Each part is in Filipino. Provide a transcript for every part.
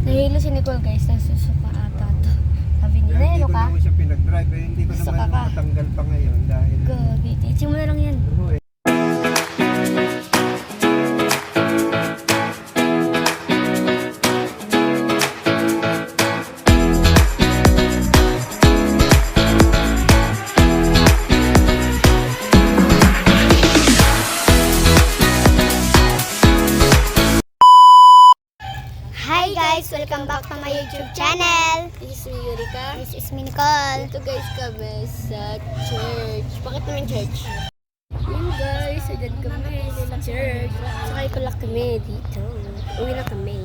Nahilo si Nicole guys, nasusuka ata to. Sabi niya, nahilo ka? Hindi ko naman siya pinag-drive, eh, hindi ko Suka naman ka. matanggal pa ngayon dahil... Gabi, teaching mo na lang yan. Oo, eh. Hi guys! Welcome back to my YouTube channel! This is Yurika. This is Nicole. Dito guys kami sa church. Bakit naman church? Yun guys, agad kami sa church. Sakay pala kami dito. Uwi na kami.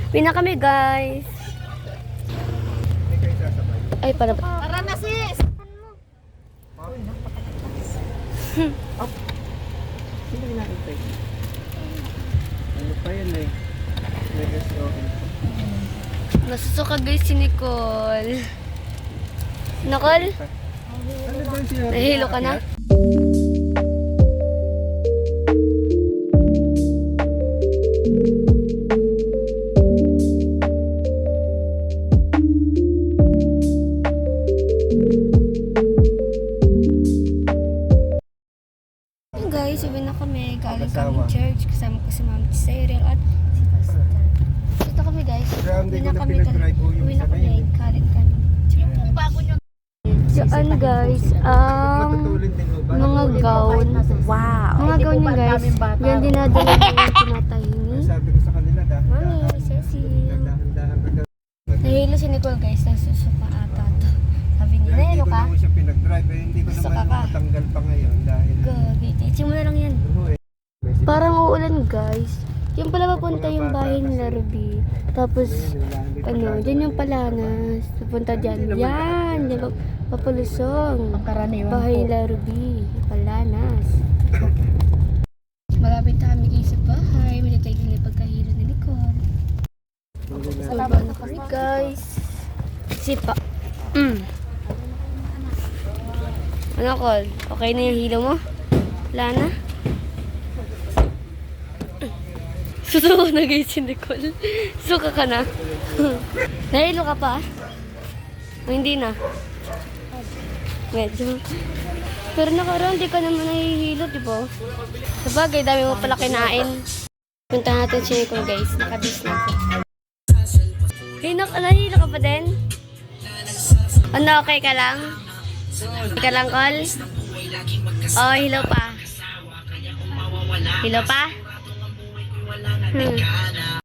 Uwi na kami guys. Hindi kayo sasabay. Ay, para ba? Tara na sis! Hindi na natin tayo. Ano pa yan eh? Nasusuka guys si Nicole. Nicole? Ano ba yung sinabi? Nahilo ka na? Hey guys, uwi na kami. Galing kami church. Kasama ko si Ma'am Cyril at si Pastor. Dito kami guys. Kaya hindi Uwi ko na na kami. pinag-drive o yung Uwi na sa kami. ngayon. Galing kami. Saan guys? Matutulin din mo ba? Mga gown. Wow! Mga gown niya guys. Yan dinadala yung tinatahini. Sabi ko sa kanila, Mami, Cecil. dahan-dahan ka daw. Nahilo si Nicole guys. Nasusuka ata to. Sabi niya, Hindi nahilo ko ka? naman siya pinag-drive, eh, hindi ko Suka naman ka. matanggal pa ngayon dahil... Gabi, teaching mo na lang yan. Oo, eh. Parang uulan guys. Yan pala papunta yung bahay nila Ruby. Tapos, dyan yung Palanas. Papunta dyan. Yan, dyan papulusong. Bahay nila Ruby. Palanas. Malapit na kami kayo sa bahay. Minatay kami pagkahilo ni Nicole. Salamat na kami guys. Sipa. Ano Col? Okay na yung hilo mo? Wala na? Susuko na guys si Nicole. Suka ka na. Nahilo ka pa? O hindi na? Medyo. Pero nakaraan, di ka naman nahihilo, di ba? Sabagay, dami mo pala kinain. Punta natin si Nicole guys. Nakabis na ako. Hey, nahihilo ka pa din? Ano, okay ka lang? Okay ka lang, Col? Oh, hilo pa. Hilo pa?